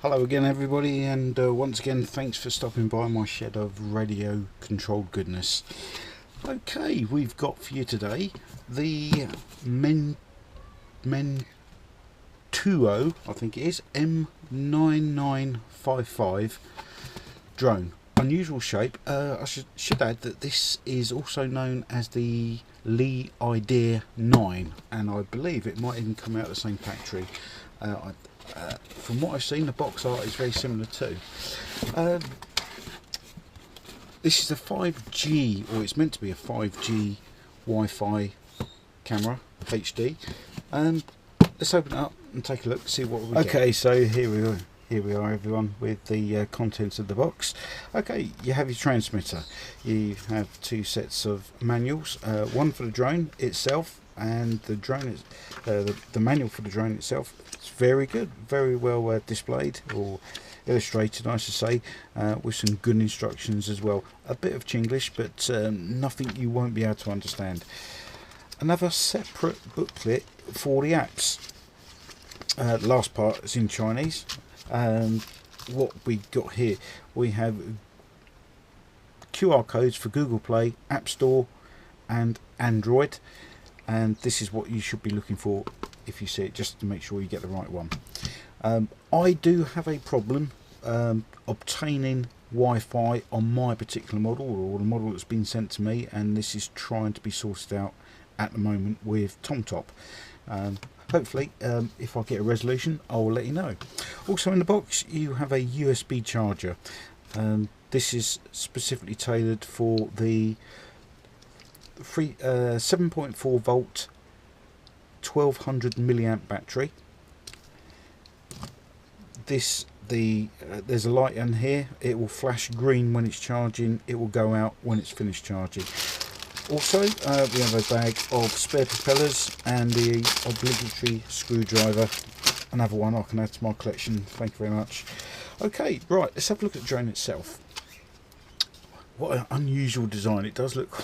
Hello again everybody, and once again thanks for stopping by my shed of radio controlled goodness. Okay, we've got for you today the Mengtou, I think it is, M9955 drone. Unusual shape. I should add that this is also known as the Lee Idea 9, and I believe it might even come out of the same factory. From what I've seen, the box art is very similar too. This is a 5G, or it's meant to be a 5G Wi-Fi camera, HD. Let's open it up and take a look, see what we get. Okay, so here we are everyone, with the contents of the box. Okay, you have your transmitter. You have two sets of manuals, one for the drone itself, and the drone is the manual for the drone itself. It's very good, very well displayed, or illustrated I should say, with some good instructions as well. A bit of Chinglish, but nothing you won't be able to understand. Another separate booklet for the apps. The last part is in Chinese. What we got here, we have QR codes for Google Play, App Store and Android, and this is what you should be looking for if you see it, just to make sure you get the right one. I do have a problem obtaining Wi-Fi on my particular model, or the model that's been sent to me, and this is trying to be sorted out at the moment with TomTop. Hopefully, if I get a resolution, I will let you know. Also in the box, you have a USB charger. This is specifically tailored for the 7.4 volt 1200 milliamp battery. There's a light in here. It will flash green when it's charging. It will go out when it's finished charging. Also, we have a bag of spare propellers and the obligatory screwdriver. Another one I can add to my collection. Thank you very much. Okay, right, let's have a look at the drone itself. What an unusual design. It does look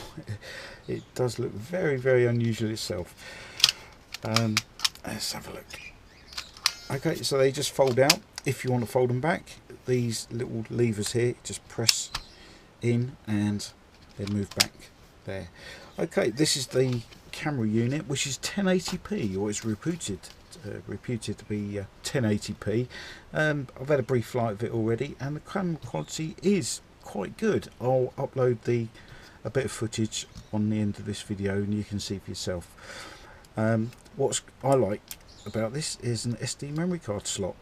very, very unusual itself. Let's have a look. Okay, so they just fold out. If you want to fold them back, these little levers here, just press in and they move back. There. Okay, this is the camera unit, which is 1080p, or it's reputed to be 1080p. I've had a brief flight of it already, and the camera quality is quite good. I'll upload a bit of footage on the end of this video, and you can see for yourself. What I like about this is an SD memory card slot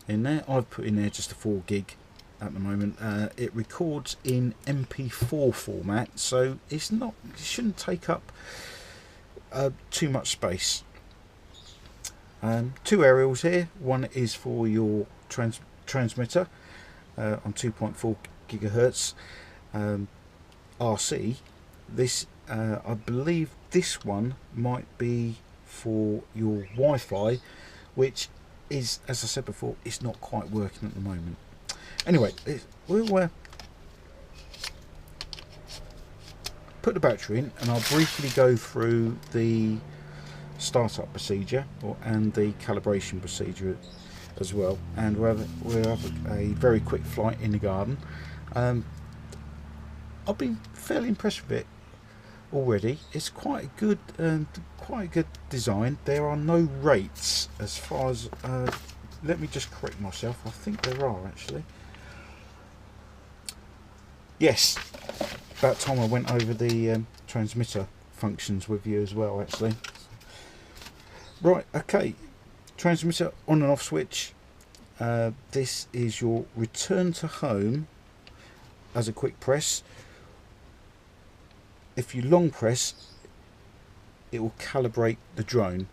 in there. I've put in there just a 4 gig. At the moment, it records in MP4 format, so it shouldn't take up too much space. 2 aerials here. One is for your transmitter on 2.4 gigahertz RC. This I believe this one might be for your Wi-Fi, which is, as I said before, it's not quite working at the moment. Anyway, we'll put the battery in, and I'll briefly go through the startup procedure and the calibration procedure as well, and we'll have a very quick flight in the garden. I've been fairly impressed with it already. It's quite a good design. There are no rates as far as let me just correct myself. I think there are actually. Yes, about time I went over the transmitter functions with you as well, actually. Right, okay, transmitter on and off switch. This is your return to home as a quick press. If you long press, it will calibrate the drone.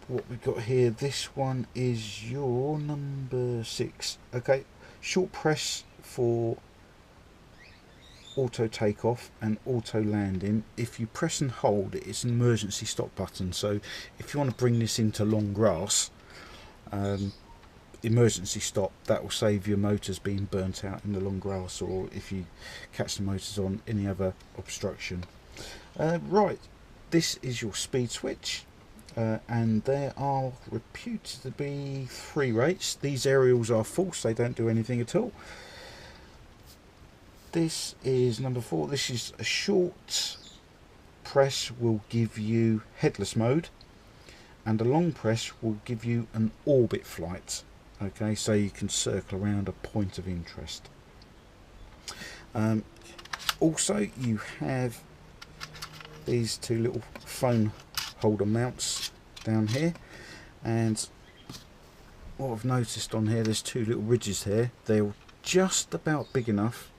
What we've got here, this one is your number 6. Okay, short press for auto takeoff and auto landing. If you press and hold, it's an emergency stop button, so if you want to bring this into long grass, emergency stop, that will save your motors being burnt out in the long grass, or if you catch the motors on any other obstruction. Right, this is your speed switch. and there are reputed to be 3 rates. These aerials are false, they don't do anything at all. This is number 4. This is a short press will give you headless mode, and a long press will give you an orbit flight. Okay, so you can circle around a point of interest. Also, you have these 2 little phone holder mounts down here, and what I've noticed on here, there's 2 little ridges here. They're just about big enough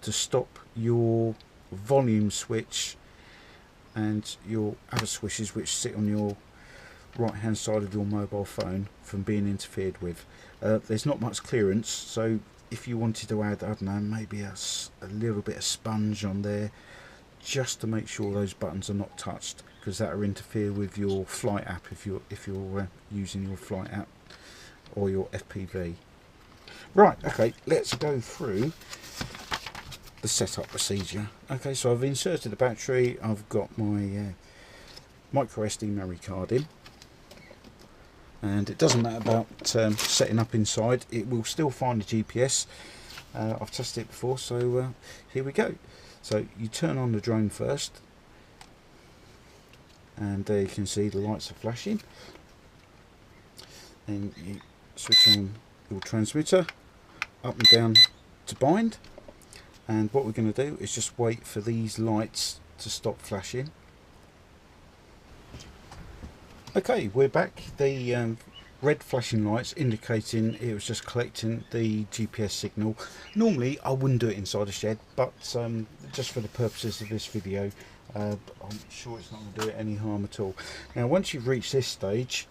to stop your volume switch and your other switches which sit on your right hand side of your mobile phone from being interfered with. There's not much clearance, so if you wanted to add, I don't know, maybe a little bit of sponge on there just to make sure those buttons are not touched, because that will interfere with your flight app if you're using your flight app or your FPV. Right, okay, let's go through the setup procedure. Okay, so I've inserted the battery, I've got my micro SD memory card in, and it doesn't matter about setting up inside, it will still find the GPS. I've tested it before, so here we go. So you turn on the drone first, and there you can see the lights are flashing. Then you switch on your transmitter up and down to bind, and what we're going to do is just wait for these lights to stop flashing. Okay, we're back. The red flashing lights indicating it was just collecting the GPS signal. Normally I wouldn't do it inside a shed, but just for the purposes of this video, I'm sure it's not going to do it any harm at all. Now once you've reached this stage,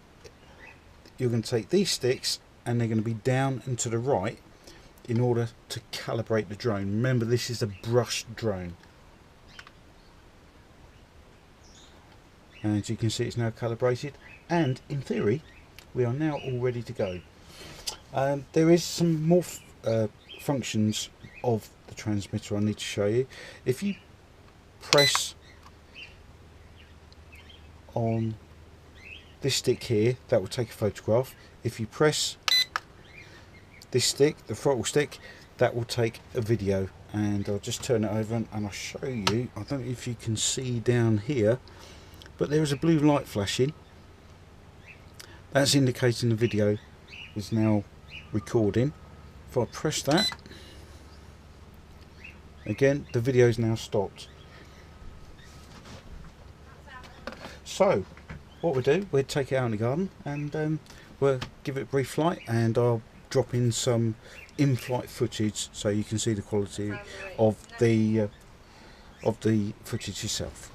you're going to take these sticks and they're going to be down and to the right in order to calibrate the drone. Remember, this is a brushed drone. And as you can see, it's now calibrated, and in theory we are now all ready to go. There is some more functions of the transmitter I need to show you. If you press on this stick here, that will take a photograph. If you press this stick, the throttle stick, that will take a video, and I'll just turn it over and I'll show you. I don't know if you can see down here, but there is a blue light flashing. That's indicating the video is now recording. If I press that, again the video is now stopped. So what we'll do, we'll take it out in the garden and we'll give it a brief flight, and I'll drop in some in-flight footage so you can see the quality of the footage yourself.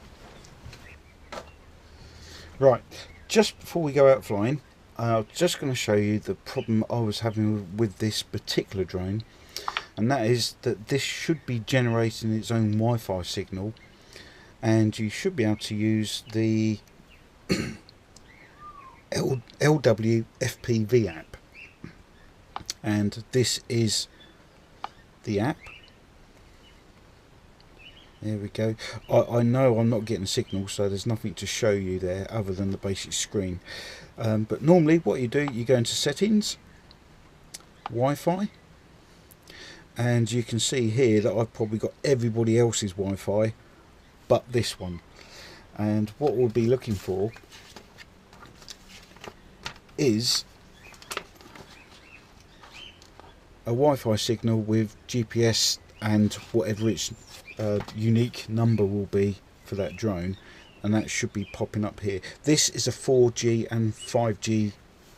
Right, just before we go out flying, I'm just going to show you the problem I was having with this particular drone, and that is that this should be generating its own Wi-Fi signal, and you should be able to use the LW FPV app, and this is the app. There we go. I know I'm not getting a signal, so there's nothing to show you there other than the basic screen. But normally what you do, you go into settings, Wi-Fi, and you can see here that I've probably got everybody else's Wi-Fi but this one. And what we'll be looking for is a Wi-Fi signal with GPS and whatever its unique number will be for that drone, and that should be popping up here. This is a 4G and 5G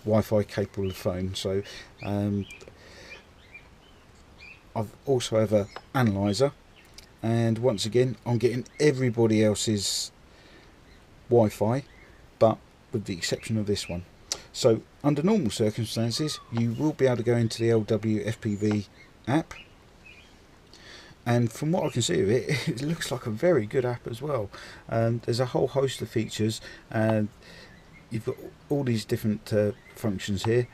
Wi-Fi capable phone, so I've also have a analyzer, and once again I'm getting everybody else's Wi-Fi but with the exception of this one. So under normal circumstances you will be able to go into the LW FPV app, and from what I can see of it, it looks like a very good app as well. There's a whole host of features, and you've got all these different functions here.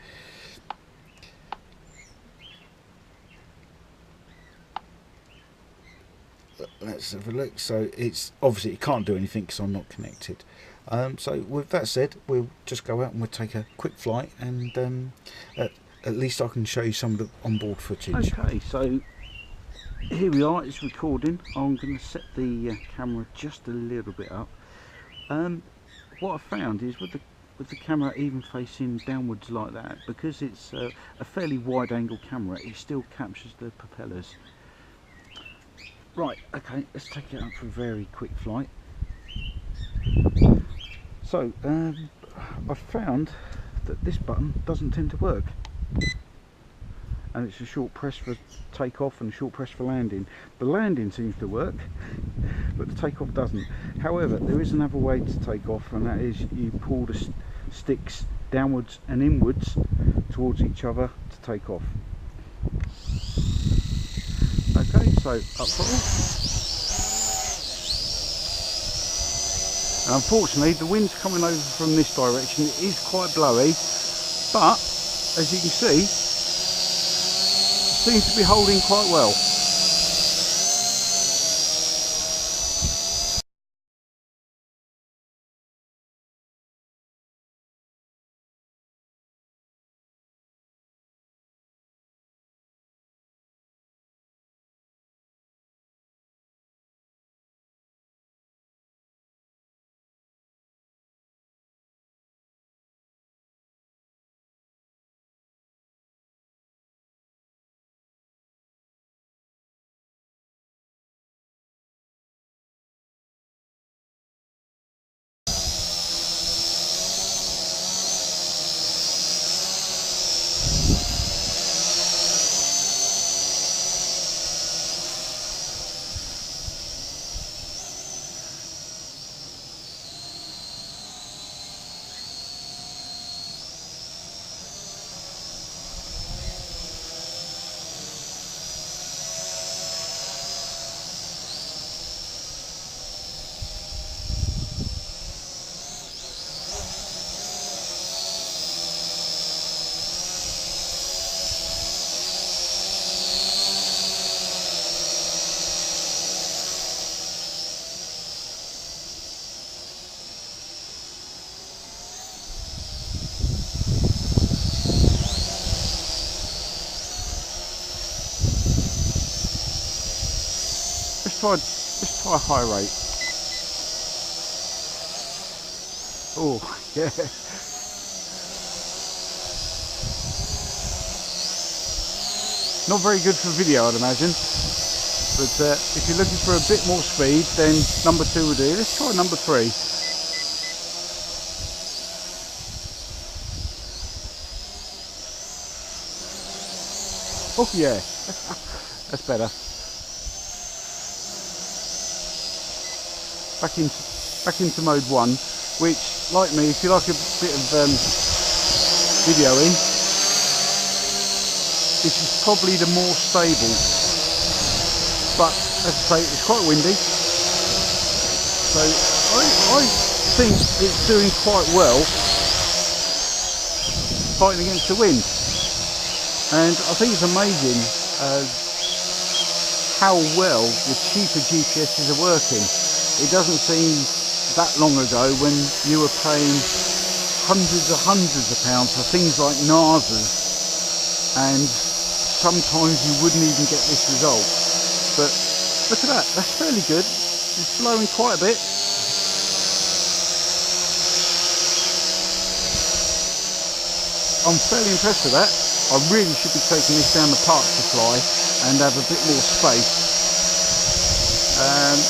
Let's have a look. So it's obviously it can't do anything because I'm not connected. So with that said, we'll just go out and we'll take a quick flight, and at least I can show you some of the onboard footage. Okay, so here we are, it's recording. I'm going to set the camera just a little bit up. What I found is with the camera even facing downwards like that, because it's a fairly wide angle camera, it still captures the propellers. Right, okay, let's take it up for a very quick flight. So I found that this button doesn't tend to work, and it's a short press for takeoff and a short press for landing. The landing seems to work, but the takeoff doesn't. However, there is another way to take off, and that is you pull the sticks downwards and inwards towards each other to take off. Okay, so up throttle. Unfortunately, the wind's coming over from this direction. It is quite blowy, but as you can see, it seems to be holding quite well. Let's try a high rate. Oh, yeah. Not very good for video, I'd imagine. But if you're looking for a bit more speed, then number 2 will do. Let's try number 3. Oh yeah, that's better. Back into mode 1, which, like me, if you like a bit of videoing, this is probably the more stable. But as I say, it's quite windy, so I think it's doing quite well fighting against the wind. And I think it's amazing how well the cheaper GPSs are working. It doesn't seem that long ago when you were paying hundreds of pounds for things like NASA's, and sometimes you wouldn't even get this result. But look at that, that's fairly good. It's blowing quite a bit. I'm fairly impressed with that. I really should be taking this down the park to fly and have a bit more space.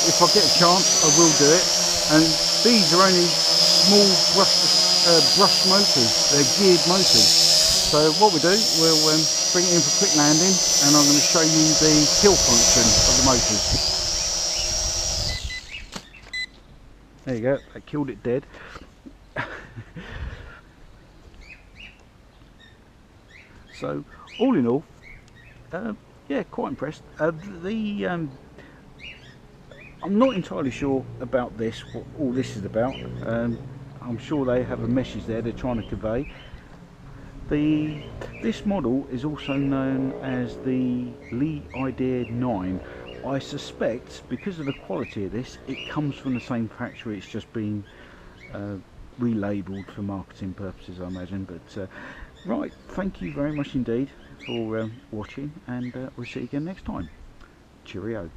If I get a chance, I will do it. And these are only small brush motors, they're geared motors. So what we do, we'll bring it in for quick landing, and I'm going to show you the kill function of the motors. There you go, I killed it dead. So all in all, yeah, quite impressed. I'm not entirely sure about this, what all this is about. I'm sure they have a message there they're trying to convey. This model is also known as the Lee Idea 9. I suspect, because of the quality of this, it comes from the same factory, it's just been relabeled for marketing purposes, I imagine. But right, thank you very much indeed for watching, and we'll see you again next time. Cheerio.